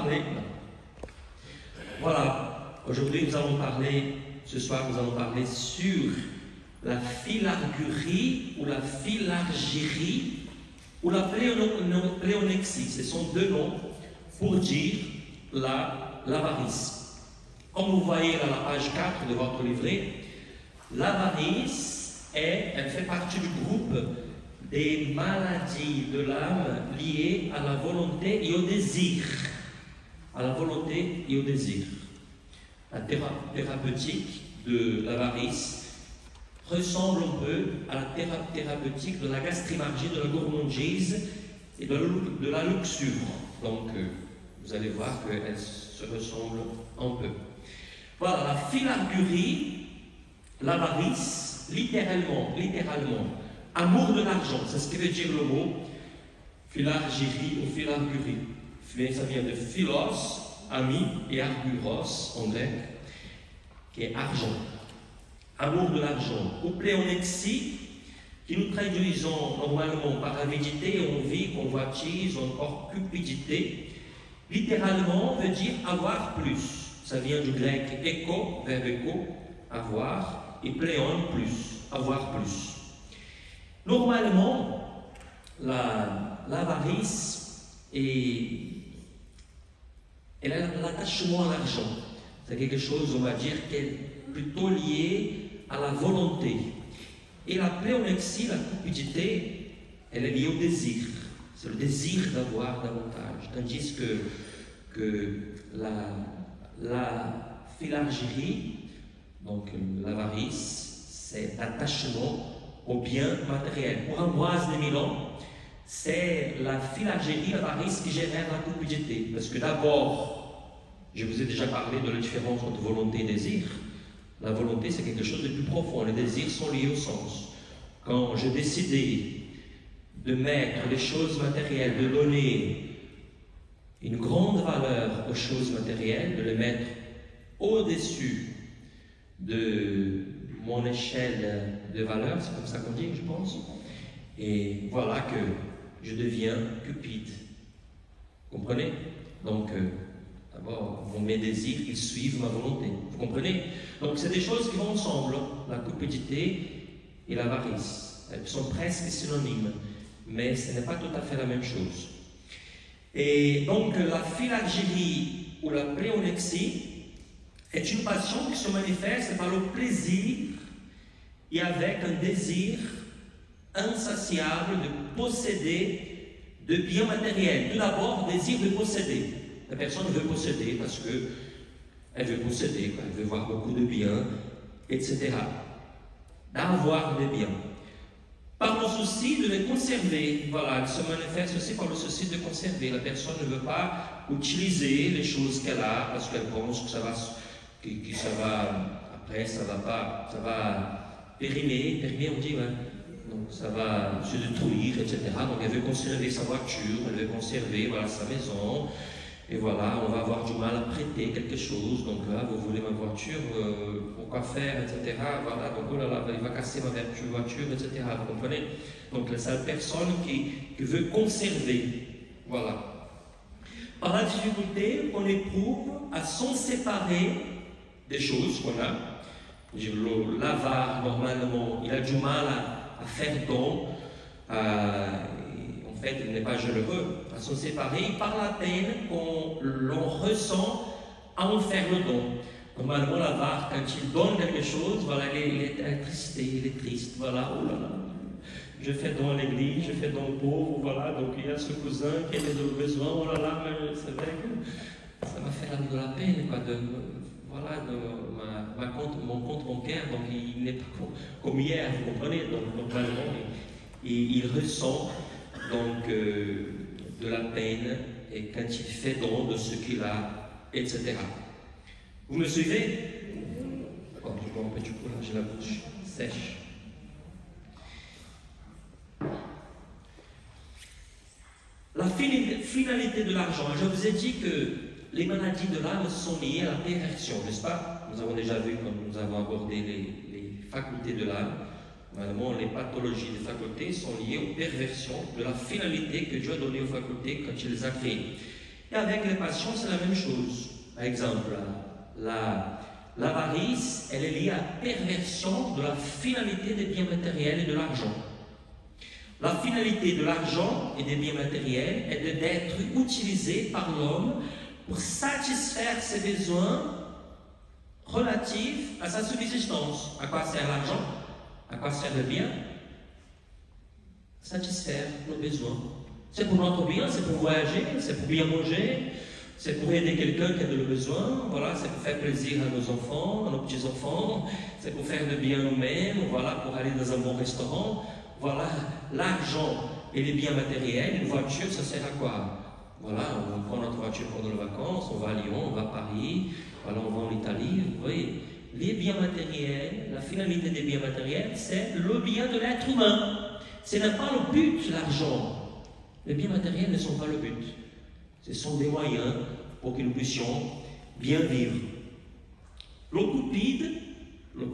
parler... Voilà, aujourd'hui ce soir nous allons parler sur la filargurie ou la filargérie ou la pléonexie. Ce sont deux noms pour dire l'avarice. Comme vous voyez à la page 4 de votre livret, l'avarice elle fait partie du groupe des maladies de l'âme liées à la volonté et au désir. À la volonté et au désir. La thérapeutique de l'avarice ressemble un peu à la thérapeutique de la gastrimargie, de la gourmandise et de la luxure. Donc, vous allez voir qu'elles se ressemblent un peu. Voilà, la filargurie, l'avarice, littéralement, amour de l'argent, c'est ce que veut dire le mot filargérie ou filargurie. Ça vient de philos, ami, et arguros en grec, qui est argent. Amour de l'argent. Ou pléonexie, qui nous traduisons normalement par avidité, envie, convoitise, encore cupidité. Littéralement veut dire avoir plus. Ça vient du grec écho, verbe écho, avoir, et pléon, plus, avoir plus. Normalement, l'avarice elle a l'attachement à l'argent. C'est quelque chose, on va dire, qui est plutôt lié à la volonté. Et la pléonexie, la cupidité, elle est liée au désir. C'est le désir d'avoir davantage. Tandis que la filargérie, donc l'avarice, c'est l'attachement au bien matériel. Pour Ambroise de Milan, c'est la filargérie, l'avarice qui génère la cupidité. Parce que d'abord, je vous ai déjà parlé de la différence entre volonté et désir. La volonté, c'est quelque chose de plus profond. Les désirs sont liés au sens. Quand je décidais de mettre les choses matérielles, de donner une grande valeur aux choses matérielles, de les mettre au-dessus de mon échelle de valeur, c'est comme ça qu'on dit, je pense. Et voilà que je deviens cupide. Vous comprenez? Donc, d'abord, mes désirs, ils suivent ma volonté. Vous comprenez? Donc, c'est des choses qui vont ensemble, la cupidité et l'avarice. Elles sont presque synonymes, mais ce n'est pas tout à fait la même chose. Et donc, la filargérie ou la pléonexie est une passion qui se manifeste par le plaisir et avec un désir insatiable de posséder de biens matériels. Tout d'abord, désir de posséder. La personne veut posséder parce qu'elle veut posséder, elle veut voir beaucoup de biens, etc. D'avoir des biens. Par le souci de les conserver. Voilà, elle se manifeste aussi par le souci de conserver. La personne ne veut pas utiliser les choses qu'elle a parce qu'elle pense que ça va après, ça va périmer, on dit, ouais. Donc ça va se détruire, etc. Donc elle veut conserver sa voiture, elle veut conserver sa maison, et voilà, on va avoir du mal à prêter quelque chose, donc là, vous voulez ma voiture, pourquoi faire, etc. Voilà, donc oh là là, il va casser ma voiture, etc. Vous comprenez? Donc c'est la personne qui veut conserver, voilà. Par la difficulté qu'on éprouve à s'en séparer des choses qu'on a. L'avare, normalement, il a du mal à faire don, en fait, il n'est pas généreux, à s'en séparer par la peine l'on ressent à en faire le don. Normalement, l'avare, quand il donne quelque chose, voilà, il est attristé, il est triste, voilà, oh là là, je fais don à l'église, je fais don aux pauvres, voilà, donc il y a ce cousin qui a des besoins, oh là là, mais c'est vrai que ça m'a fait de la peine, quoi, voilà, mon compte bancaire, donc il n'est pas comme hier, vous comprenez, donc vraiment, il ressent donc de la peine et quand il fait don de ce qu'il a, etc. Vous me suivez? D'accord, je bois un petit coup là, j'ai la bouche sèche. La finalité de l'argent, je vous ai dit que les maladies de l'âme sont liées à la perversion, n'est-ce pas? Nous avons déjà vu quand nous avons abordé les facultés de l'âme. Normalement, les pathologies des facultés sont liées aux perversions de la finalité que Dieu a donnée aux facultés quand il les a créées. Et avec les passions, c'est la même chose. Par exemple, l'avarice, elle est liée à la perversion de la finalité des biens matériels et de l'argent. La finalité de l'argent et des biens matériels est d'être utilisé par l'homme pour satisfaire ses besoins relatifs à sa subsistance. À quoi sert l'argent? À quoi sert le bien? Satisfaire nos besoins. C'est pour notre bien, c'est pour voyager, c'est pour bien manger, c'est pour aider quelqu'un qui a de besoin, voilà, c'est pour faire plaisir à nos enfants, à nos petits-enfants, c'est pour faire le bien nous-mêmes, voilà, pour aller dans un bon restaurant. Voilà, l'argent et les biens matériels, une voiture, ça sert à quoi? Voilà, on prend notre voiture pendant les vacances, on va à Lyon, on va à Paris, voilà, on va en Italie, vous voyez. Les biens matériels, la finalité des biens matériels, c'est le bien de l'être humain. Ce n'est pas le but, l'argent. Les biens matériels ne sont pas le but. Ce sont des moyens pour que nous puissions bien vivre. Le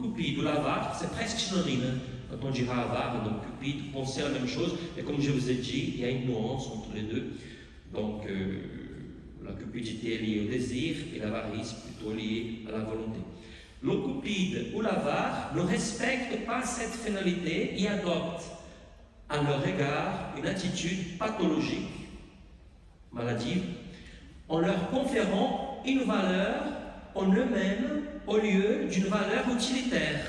cupide ou l'avare, c'est presque synonyme. Quand on dira avare, donc cupide, pensez à la même chose. Et comme je vous ai dit, il y a une nuance entre les deux. Donc, la cupidité est liée au désir et l'avarice plutôt liée à la volonté. Le cupide ou l'avare ne respecte pas cette finalité et adopte à leur égard une attitude pathologique, maladive, en leur conférant une valeur en eux-mêmes au lieu d'une valeur utilitaire.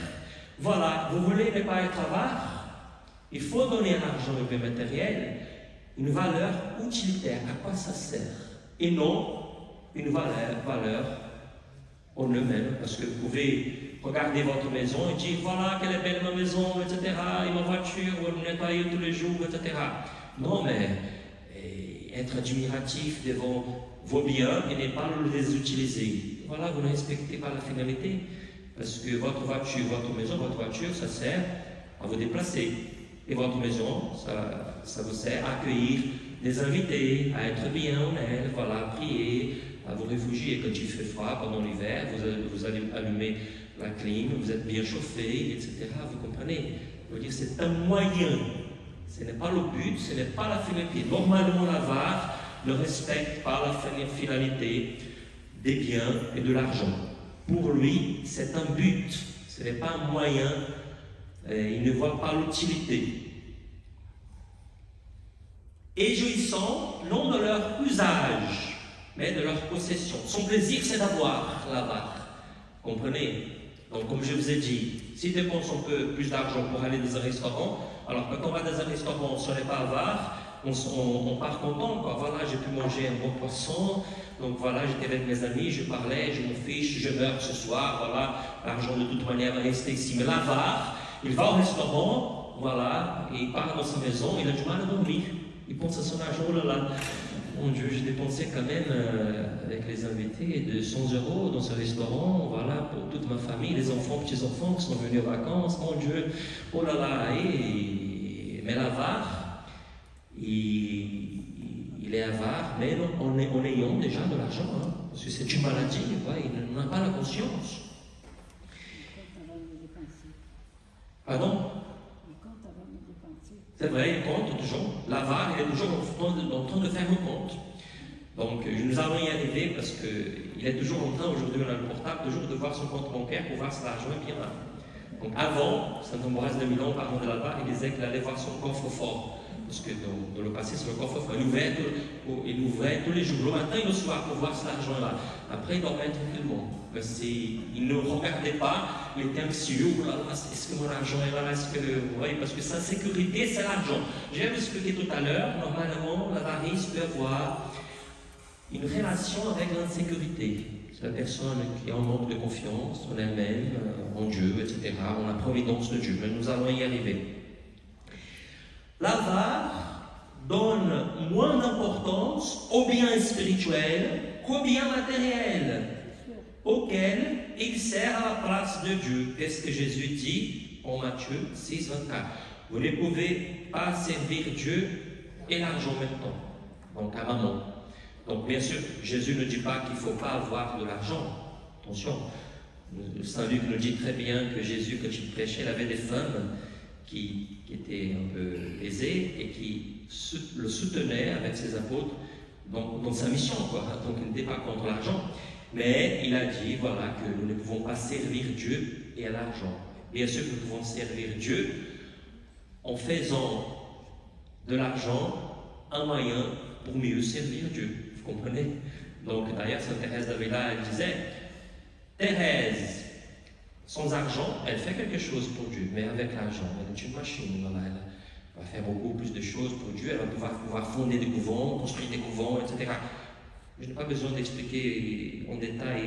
Voilà, vous voulez ne pas être avare, il faut donner à l'argent et bien matériel une valeur utilitaire. À quoi ça sert? Et non une valeur en eux-mêmes, parce que vous pouvez regarder votre maison et dire voilà quelle est belle ma maison, etc., et ma voiture, vous le nettoyez tous les jours, etc. Non, mais être admiratif devant vos biens et ne pas les utiliser. Voilà, vous ne respectez pas la finalité. Parce que votre voiture, votre voiture, ça sert à vous déplacer. Et votre maison, ça vous sert à accueillir des invités, à être bien en elle, voilà, à prier, à vous réfugier. Quand il fait froid pendant l'hiver, vous allez allumer la clim, vous êtes bien chauffé, etc. Vous comprenez? Je veux dire, c'est un moyen. Ce n'est pas le but, ce n'est pas la finalité. Normalement, l'avare ne respecte pas la finalité des biens et de l'argent. Pour lui, c'est un but, ce n'est pas un moyen, il ne voit pas l'utilité. Et jouissant, non de leur usage, mais de leur possession. Son plaisir, c'est d'avoir l'avare. Comprenez? Donc, comme je vous ai dit, si tu dépenses un peu plus d'argent pour aller dans un restaurant, alors quand on va dans un restaurant, on ne n'est pas avare, on part content, quoi. Voilà, j'ai pu manger un bon poisson, donc voilà, j'étais avec mes amis, je parlais, je m'en fiche, je meurs ce soir, voilà, l'argent de toute manière va rester ici. Mais l'avare, il va au restaurant, voilà, et il part dans sa maison, il a du mal à dormir, il pense à son argent, oh là là, mon Dieu, j'ai dépensé quand même avec les invités de 100 € dans ce restaurant, voilà, pour toute ma famille, les enfants, petits-enfants qui sont venus en vacances, mon Dieu, oh là là, mais l'avare, il est avare, même en ayant déjà de l'argent, hein, parce que c'est une maladie, ouais, il n'a pas la conscience. Pardon? C'est vrai, il compte toujours. L'avare, il est toujours en train de faire un compte. Donc, nous allons y arriver parce qu'il est toujours en train, aujourd'hui on a le portable, toujours de voir son compte bancaire pour voir si l'argent est bien là. Donc, avant, Saint Ambroise de Milan, parlant de l'avare, il disait qu'il allait voir son coffre-fort. Parce que dans le passé, c'est le coffre-fort. Il ouvrait tous les jours, le matin et le soir, pour voir si l'argent est là. Après, il dormait tranquillement. Il ne regardait pas, il était anxieux. Oh là là, est-ce que mon argent est là? Est-ce que, vous voyez, parce que sa sécurité, c'est l'argent. J'ai expliqué tout à l'heure, normalement, l'avarice peut avoir une relation avec l'insécurité. C'est la personne qui a un manque de confiance en elle-même, en Dieu, etc., en la providence de Dieu. Mais nous allons y arriver. L'avare donne moins d'importance aux biens spirituels qu'aux biens matériels, auxquels il sert à la place de Dieu. Qu'est-ce que Jésus dit en Matthieu 6, 24? Vous ne pouvez pas servir Dieu et l'argent en même temps, donc à maman. Donc bien sûr, Jésus ne dit pas qu'il ne faut pas avoir de l'argent. Attention, Saint Luc nous dit très bien que Jésus, quand il prêchait, il avait des femmes qui étaient un peu aisées et qui le soutenaient avec ses apôtres dans sa mission, quoi. Donc il n'était pas contre l'argent, mais il a dit, voilà, que nous ne pouvons pas servir Dieu et à l'argent. Bien sûr que nous pouvons servir Dieu en faisant de l'argent un moyen pour mieux servir Dieu. Vous comprenez? Donc d'ailleurs, Sainte Thérèse d'Avila, elle disait, Thérèse, sans argent, elle fait quelque chose pour Dieu, mais avec l'argent, elle est une machine. Voilà, elle va faire beaucoup plus de choses pour Dieu, elle va pouvoir fonder des couvents, construire des couvents, etc. Je n'ai pas besoin d'expliquer en détail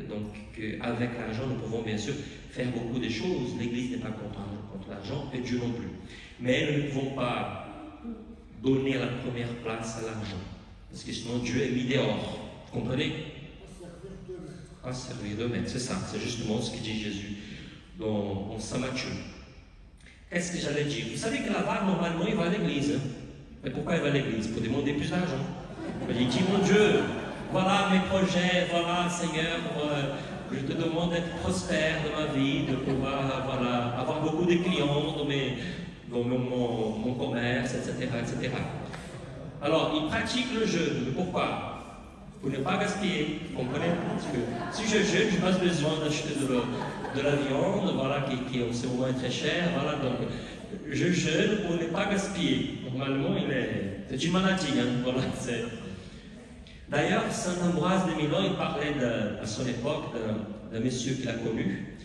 donc qu'avec l'argent, nous pouvons bien sûr faire beaucoup de choses. L'Église n'est pas contre l'argent et Dieu non plus. Mais nous ne pouvons pas donner la première place à l'argent, parce que sinon Dieu est mis dehors. Vous comprenez? À servir de maître, c'est ça, c'est justement ce que dit Jésus dans Saint Matthieu. Qu'est-ce que j'allais dire? Vous savez que l'avare, normalement, il va à l'église. Hein? Mais pourquoi il va à l'église? Pour demander plus d'argent. Il dit, mon Dieu, voilà mes projets, voilà Seigneur, je te demande d'être prospère dans ma vie, de pouvoir avoir beaucoup de clients dans mon commerce, etc., etc. Alors, il pratique le jeûne. Mais pourquoi? Pour ne pas gaspiller, vous comprenez? Parce que si je jeûne, je n'ai pas besoin d'acheter de la viande, voilà, qui en ce moment est très chère, voilà, donc je jeûne pour ne pas gaspiller. Normalement, c'est une maladie, hein, voilà. D'ailleurs, Saint Ambroise de Milan, il parlait à son époque d'un monsieur qu'il a connu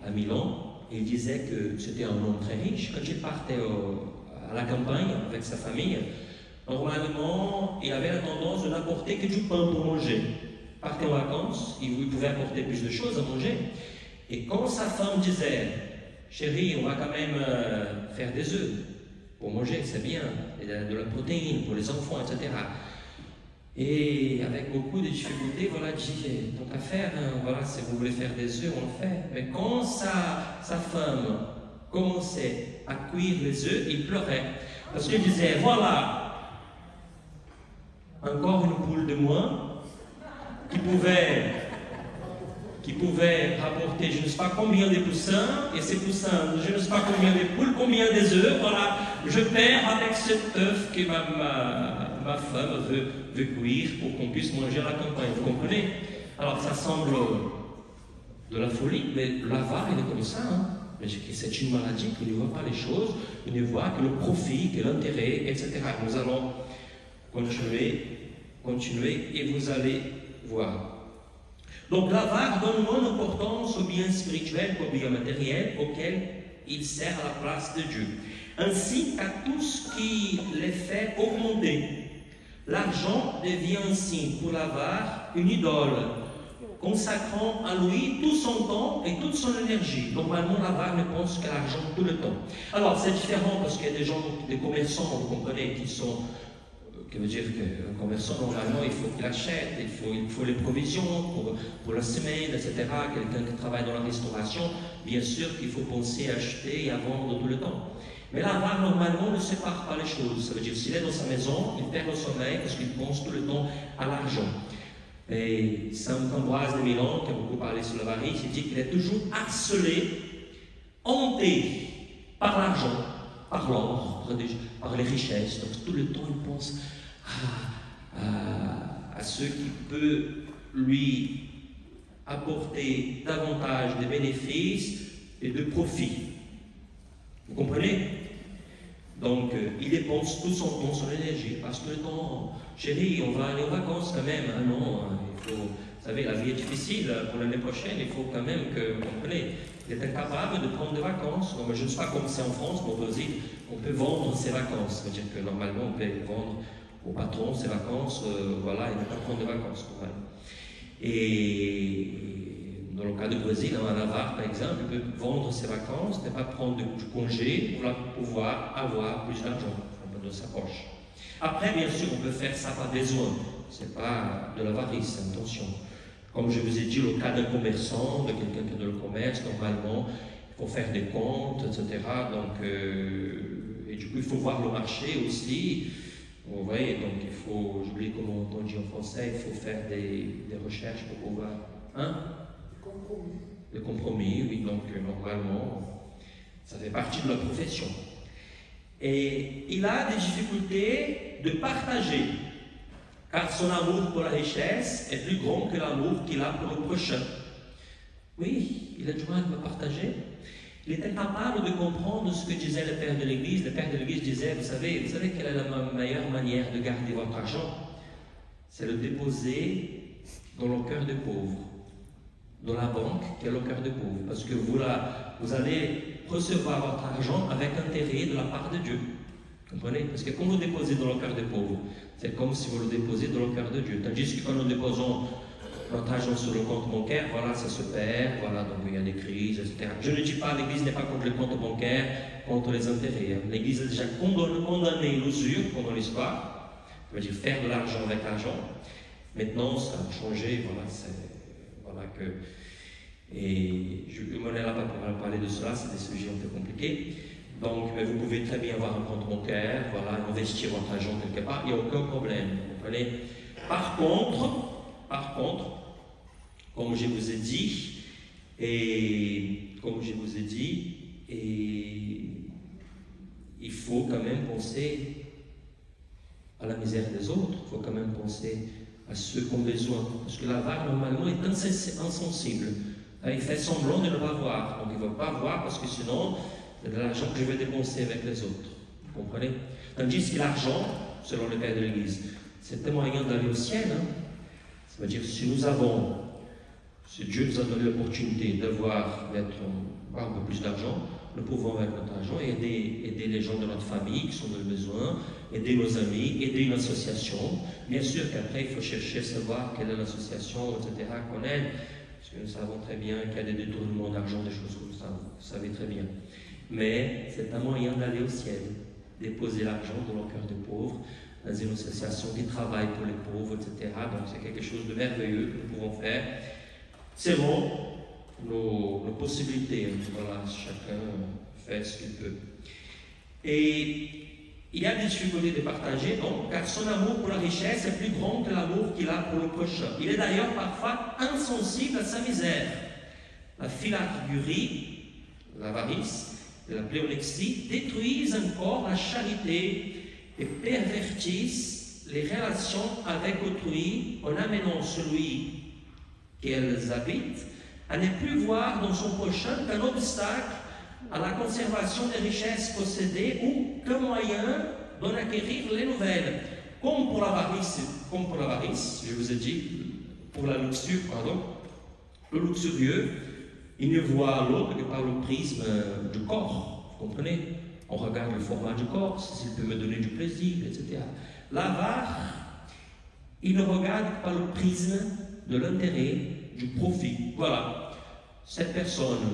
à Milan, et il disait que c'était un homme très riche. Quand il partait à la campagne avec sa famille, normalement, il avait la tendance de n'apporter que du pain pour manger. Il partait en vacances, il pouvait apporter plus de choses à manger. Et quand sa femme disait, chérie, on va quand même faire des œufs pour manger, c'est bien, et de la protéine pour les enfants, etc. Et avec beaucoup de difficultés, voilà, il dit, tant qu'à faire, hein, voilà, si vous voulez faire des œufs, on le fait. Mais quand sa femme commençait à cuire les œufs, il pleurait. Parce qu'il disait, voilà, encore une poule de moins qui pouvait rapporter je ne sais pas combien de poussins, et ces poussins, je ne sais pas combien de poules, combien des œufs, voilà, je perds avec cet œuf que ma femme veut cuire pour qu'on puisse manger à la campagne, vous comprenez? Alors ça semble de la folie, mais l'avare, il est comme ça, hein? C'est une maladie qui ne voit pas les choses, il ne voit que le profit, que l'intérêt, etc. Nous allons continuez et vous allez voir. Donc l'avare donne moins d'importance aux biens spirituels qu'aux biens matériels auxquels il sert à la place de Dieu, ainsi qu'à tout ce qui les fait augmenter. L'argent devient ainsi pour l'avare une idole, consacrant à lui tout son temps et toute son énergie. Normalement, l'avare ne pense qu'à l'argent tout le temps. Alors c'est différent parce qu'il y a des gens, des commerçants, vous comprenez, qui veut dire qu'un commerçant, normalement, il faut qu'il achète, il faut les provisions pour la semaine, etc. Quelqu'un qui travaille dans la restauration, bien sûr qu'il faut penser à acheter et à vendre tout le temps. Mais l'avare, normalement, ne sépare pas les choses. Ça veut dire, s'il est dans sa maison, il perd le sommeil parce qu'il pense tout le temps à l'argent. Et Saint Ambroise de Milan, qui a beaucoup parlé sur l'avarice, il dit qu'il est toujours harcelé, hanté par l'argent, par l'or, par les richesses. Donc tout le temps, il pense à ce qui peut lui apporter davantage de bénéfices et de profits. Vous comprenez? Donc, il dépense tout son temps, son énergie, parce que le temps, chérie, on va aller aux vacances quand même. Ah non, il faut, vous savez, la vie est difficile pour l'année prochaine, il faut quand même que, vous comprenez, il est incapable de prendre des vacances. Non, mais je ne sais pas comment c'est en France, mais au Brésil, on peut vendre ses vacances. C'est-à-dire que normalement, on peut vendre au patron ses vacances, voilà, et ne pas prendre de vacances. Voilà. Et dans le cas du Brésil, un avare, par exemple, il peut vendre ses vacances, ne pas prendre de congé pour pouvoir avoir plus d'argent dans sa poche. Après, bien sûr, on peut faire ça par besoin. Ce n'est pas de l'avarice, attention. Comme je vous ai dit, le cas d'un commerçant, de quelqu'un qui est dans le commerce, normalement, il faut faire des comptes, etc. Donc, et du coup, il faut voir le marché aussi. Vous voyez, donc il faut, j'oublie comment on dit en français, il faut faire des recherches pour pouvoir... Hein? Le compromis, oui, donc normalement, ça fait partie de la profession. Et il a des difficultés de partager. car son amour pour la richesse est plus grand que l'amour qu'il a pour le prochain. Oui, il a du mal à me partager. Il était capable de comprendre ce que disait le père de l'Église. Le père de l'Église disait, vous savez quelle est la meilleure manière de garder votre argent? C'est le déposer dans le cœur des pauvres, dans la banque qui est le cœur des pauvres. Parce que vous allez recevoir votre argent avec intérêt de la part de Dieu. Vous comprenez? Parce que quand vous déposez dans le cœur des pauvres, c'est comme si vous le déposez dans le cœur de Dieu. Tandis que quand nous déposons notre argent sur le compte bancaire, voilà, ça se perd, voilà, donc il y a des crises, etc. Je ne dis pas, l'Église n'est pas contre le compte bancaire, contre les intérêts. L'Église a déjà condamné l'usure pendant l'histoire, c'est-à-dire faire de l'argent avec l'argent. Maintenant, ça a changé, voilà que... Et je ne m'en ai là pas pour parler de cela, c'est des sujets un peu compliqués. Donc, vous pouvez très bien avoir un compte bancaire, voilà, investir votre argent quelque part, il n'y a aucun problème, vous comprenez? Par contre, comme je vous ai dit, il faut quand même penser à la misère des autres, il faut quand même penser à ceux qui ont besoin, parce que l'avare normalement est insensible, il fait semblant de ne pas voir, donc il ne va pas voir parce que sinon c'est de l'argent que je vais dépenser avec les autres, vous comprenez? Tandis que l'argent, selon le père de l'Église, c'est un moyen d'aller au ciel, hein? C'est-à-dire, si Dieu nous a donné l'opportunité d'avoir un peu plus d'argent, nous pouvons avec notre argent aider les gens de notre famille qui sont dans le besoin, aider nos amis, aider une association. Bien sûr qu'après, il faut chercher à savoir quelle est l'association, etc., qu'on aide, parce que nous savons très bien qu'il y a des détournements d'argent, des choses comme ça, vous savez très bien. Mais c'est un moyen d'aller au ciel, déposer l'argent dans le cœur des pauvres, dans une association qui travaille pour les pauvres, etc. Donc c'est quelque chose de merveilleux que nous pouvons faire selon nos possibilités. Voilà, chacun fait ce qu'il peut. Et il y a des difficultés de partager, donc, car son amour pour la richesse est plus grand que l'amour qu'il a pour le prochain. Il est d'ailleurs parfois insensible à sa misère. La philargurie, l'avarice et la pléonexie détruisent encore la charité et pervertissent les relations avec autrui en amenant celui qu'elles habitent à ne plus voir dans son prochain qu'un obstacle à la conservation des richesses possédées ou qu'un moyen d'en acquérir les nouvelles. Comme pour l'avarice, je vous ai dit, pour la luxure, le luxurieux, il ne voit l'autre que par le prisme du corps, vous comprenez? On regarde le format du corps, s'il peut me donner du plaisir, etc. L'avare, il ne regarde que par le prisme de l'intérêt, du profit. Voilà. Cette personne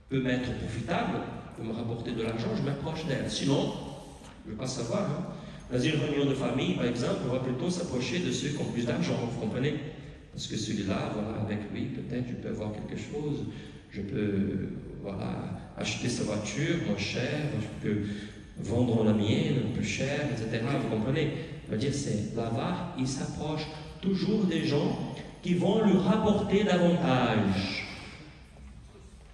peut m'être profitable, peut me rapporter de l'argent, je m'approche d'elle. Sinon, je ne veux pas savoir. Hein. Dans une réunion de famille, par exemple, on va plutôt s'approcher de ceux qui ont plus d'argent, vous comprenez? Parce que celui-là, voilà, avec lui, peut-être je peux avoir quelque chose, je peux, voilà, acheter sa voiture moins chère, je peux vendre la mienne un peu cher, etc. Vous comprenez? Je veux dire, c'est l'avare, il s'approche toujours des gens qui vont lui rapporter davantage.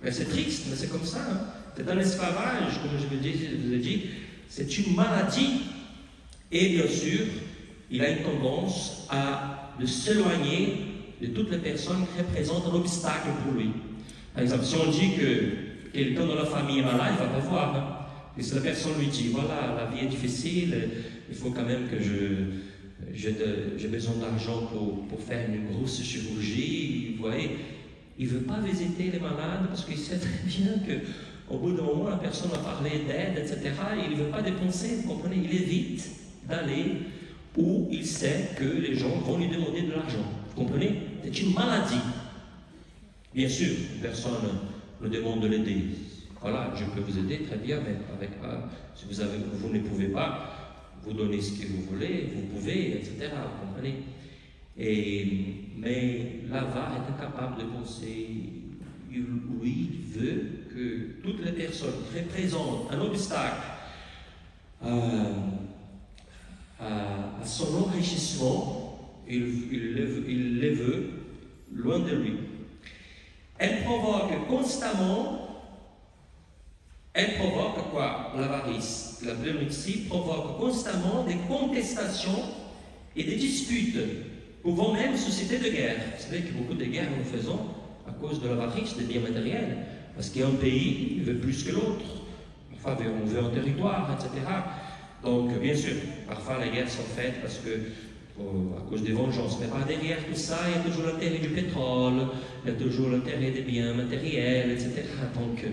Mais c'est triste, mais c'est comme ça. Hein? C'est un esclavage, comme je vous ai dit, c'est une maladie. Et bien sûr, il a une tendance à s'éloigner de toutes les personnes qui représentent un obstacle pour lui. Par exemple, si on dit que quelqu'un dans la famille est malade, il ne va pas voir. Hein? Et si la personne lui dit, voilà, la vie est difficile, il faut quand même que j'ai besoin d'argent pour faire une grosse chirurgie, vous voyez, il ne veut pas visiter les malades parce qu'il sait très bien qu'au bout d'un moment, la personne va parler d'aide, etc. Et il ne veut pas dépenser, vous comprenez, il évite d'aller où il sait que les gens vont lui demander de l'argent. Vous comprenez? C'est une maladie. Bien sûr, une personne nous demande de l'aider. Voilà, je peux vous aider, très bien, mais si vous ne pouvez pas, vous donnez ce que vous voulez, vous pouvez, etc. Vous comprenez? Mais l'avare est incapable de penser. Lui, il veut que toutes les personnes qui représentent un obstacle à son enrichissement, il les veut loin de lui. Elle provoque quoi? L'avarice, la pléonexie provoque constamment des contestations et des disputes pouvant même susciter de guerres. Vous savez que beaucoup de guerres nous faisons à cause de l'avarice des biens matériels, parce qu'un pays veut plus que l'autre, parfois on veut un territoire, etc. Donc, bien sûr, parfois les guerres sont faites parce que à cause des vengeances, mais par derrière tout ça, il y a toujours l'intérêt du pétrole, il y a toujours l'intérêt des biens matériels, etc. Donc,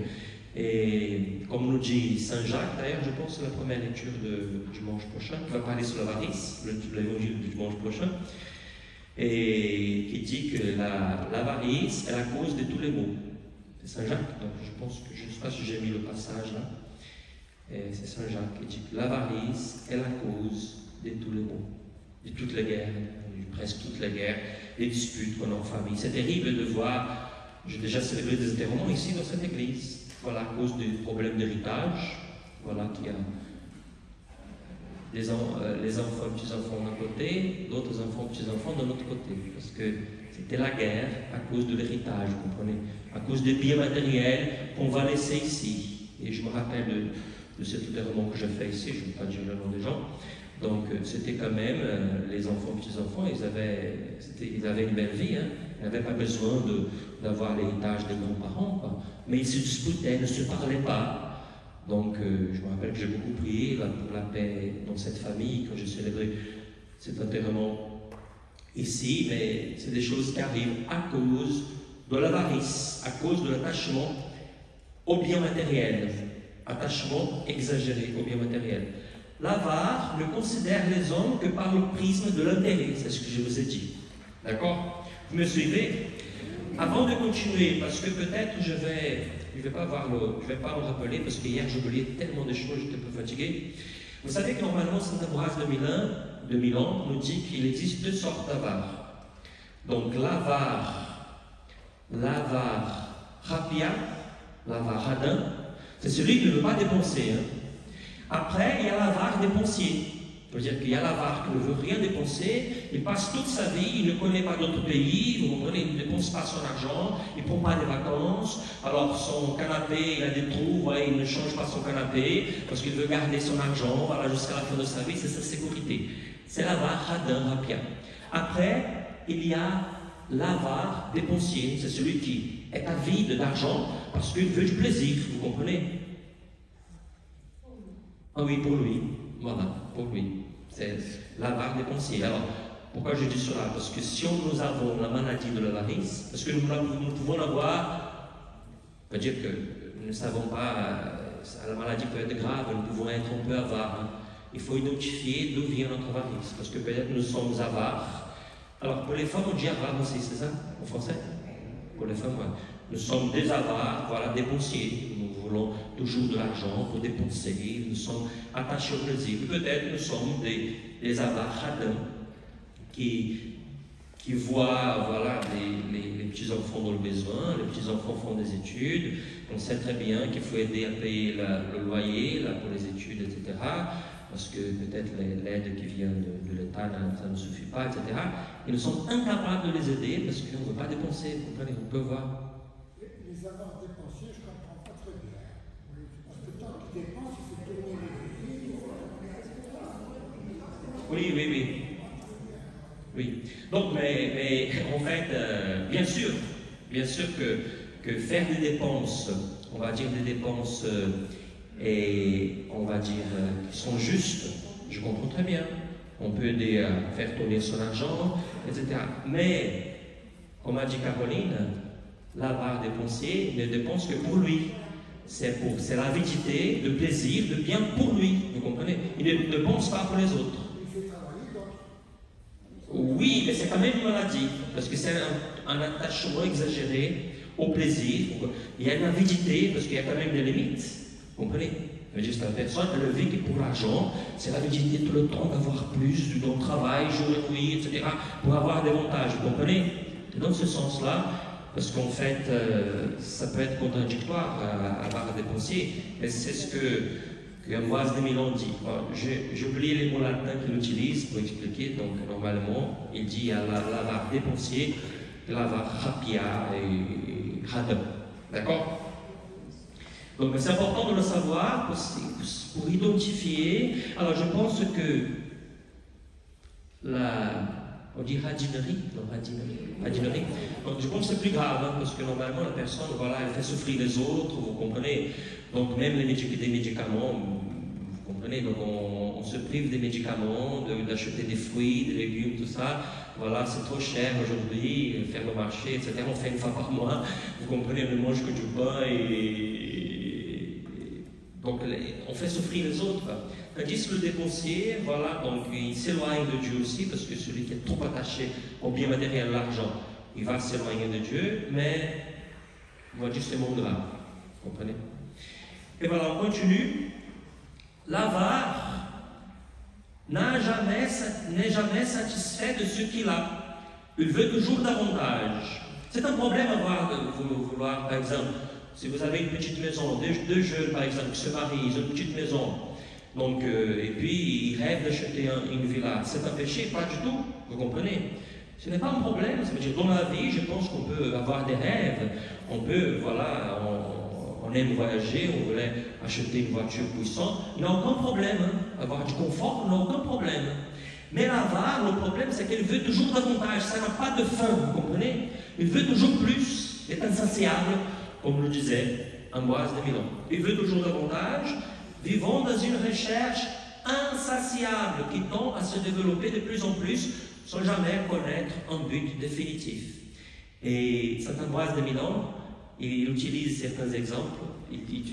et comme nous dit Saint Jacques, d'ailleurs, je pense que c'est la première lecture de dimanche prochain, qui va parler sur l'avarice, l'évangile du dimanche prochain, et qui dit que l'avarice est la cause de tous les maux. C'est Saint Jacques, donc je pense que, je ne sais pas si j'ai mis le passage là, c'est Saint Jacques qui dit que l'avarice est la cause de tous les maux, de toutes les guerres, presque toutes les guerres, les disputes qu'on a en famille. C'est terrible de voir, j'ai déjà célébré des enterrements ici dans cette église, voilà, à cause des problèmes d'héritage, voilà, qu'il y a les enfants, petits-enfants d'un côté, d'autres enfants, petits-enfants de l'autre côté, parce que c'était la guerre à cause de l'héritage, vous comprenez, à cause des biens matériels qu'on va laisser ici. Et je me rappelle de cet enterrement que j'ai fait ici, je ne vais pas dire le nom des gens, donc c'était quand même, les enfants, petits-enfants, ils avaient une belle vie, hein. Ils n'avaient pas besoin d'avoir l'héritage des grands-parents, quoi. Mais ils se disputaient, ne se parlaient pas. Donc, je me rappelle que j'ai beaucoup prié là, pour la paix dans cette famille quand j'ai célébré cet enterrement ici, mais c'est des choses qui arrivent à cause de l'avarice, à cause de l'attachement aux biens matériels, attachement exagéré aux biens matériels. L'avare ne considère les hommes que par le prisme de l'intérêt, c'est ce que je vous ai dit. D'accord? Vous me suivez? Avant de continuer, parce que peut-être je vais pas me rappeler, parce qu'hier je oubliais tellement de choses, j'étais un peu fatigué. Vous savez que normalement, Saint Ambroise de Milan nous dit qu'il existe deux sortes d'avare. Donc l'avare rapia, l'avare radin, c'est celui qui ne veut pas dépenser. Hein. Après, il y a l'avare dépensier. C'est-à-dire qu'il y a l'avare qui ne veut rien dépenser, il passe toute sa vie, il ne connaît pas d'autres pays, vous comprenez, il ne dépense pas son argent, il ne prend pas des vacances, alors son canapé, il a des trous, voilà, il ne change pas son canapé, parce qu'il veut garder son argent, voilà, jusqu'à la fin de sa vie, c'est sa sécurité. C'est l'avare radin, rapia. Après, il y a l'avare dépensier, c'est celui qui est avide d'argent, parce qu'il veut du plaisir, vous comprenez? Ah oui, pour lui. Voilà, pour lui. C'est l'avare dépensier. Alors, pourquoi je dis cela? Parce que si nous avons la maladie de l'avarice, parce que nous pouvons l'avoir, on peut dire que nous ne savons pas, la maladie peut être grave, nous pouvons être un peu avares. Hein. Il faut identifier d'où vient notre avarice, parce que peut-être nous sommes avares. Alors, pour les femmes, on dit avare aussi, c'est ça, en français? Pour les femmes, ouais. Nous sommes des avares, voilà, dépensiers. Nous voulons toujours de l'argent pour dépenser. Nous sommes attachés au plaisir. Peut-être nous sommes des avares radins qui voient, voilà, les petits-enfants dans le besoin. Les petits-enfants font des études. On sait très bien qu'il faut aider à payer le loyer là, pour les études, etc. Parce que peut-être l'aide qui vient de l'État, ça ne suffit pas, etc. Et nous sommes incapables de les aider parce qu'on ne veut pas dépenser. Vous comprenez? On peut voir. Les avoirs dépensés, je ne comprends pas très bien. Parce que tant qu'ils dépensent, il faut tourner les vies. Oui. Donc, mais en fait, bien sûr que faire des dépenses, on va dire des dépenses, et on va dire qui sont justes, je comprends très bien. On peut aider à faire tourner son argent, etc. Mais, comme a dit Caroline, l'avare dépensier ne dépense que pour lui. C'est l'avidité de plaisir, de bien pour lui. Vous comprenez? Il ne pense pas pour les autres. Oui, mais c'est quand même une maladie, parce que c'est un attachement exagéré au plaisir. Il y a une avidité, parce qu'il y a quand même des limites. Vous comprenez? Juste la personne, elle vit que pour l'argent, c'est l'avidité tout le temps d'avoir plus, du travail, jour et nuit, etc., pour avoir des avantages. Vous comprenez? Et dans ce sens-là, parce qu'en fait, ça peut être contradictoire à avoir dépensier, mais c'est ce que Ambroise de Milan dit. J'ai oublié les mots latins qu'il utilise pour expliquer, donc normalement, il dit il y a l'avare dépensier, l'avare rapia et radin. D'accord? Donc c'est important de le savoir pour identifier. Alors je pense que on dit radinerie, non, radinerie. Donc je pense que c'est plus grave, hein, parce que normalement la personne, voilà, elle fait souffrir les autres, vous comprenez. Donc même des médicaments, vous comprenez, donc on se prive des médicaments, d'acheter des fruits, des légumes, tout ça. Voilà, c'est trop cher aujourd'hui, faire le marché, etc. On fait une fois par mois, vous comprenez, on ne mange que du pain donc on fait souffrir les autres. Tandis que le dépensier, voilà, donc il s'éloigne de Dieu aussi, parce que celui qui est trop attaché au bien matériel, l'argent, il va s'éloigner de Dieu, mais on va dire c'est mon grave, vous comprenez. Et voilà, on continue. L'avare n'est jamais satisfait de ce qu'il a. Il veut toujours davantage. C'est un problème de vouloir, par exemple, si vous avez une petite maison, deux jeunes par exemple qui se marient, ils ont une petite maison, donc, et puis ils rêvent d'acheter une villa. C'est un péché? Pas du tout, vous comprenez? Ce n'est pas un problème. Ça veut dire, dans la vie, je pense qu'on peut avoir des rêves, on peut, voilà, on aime voyager, on voulait acheter une voiture puissante, il n'y a aucun problème. Avoir du confort, il n'y a aucun problème. Mais l'avare, le problème, c'est qu'elle veut toujours davantage, ça n'a pas de fin, vous comprenez? Il veut toujours plus, il est insatiable, comme le disait Ambroise de Milan. Il veut toujours davantage, vivons dans une recherche insatiable qui tend à se développer de plus en plus sans jamais connaître un but définitif. Et saint Ambroise de Milan, il utilise certains exemples.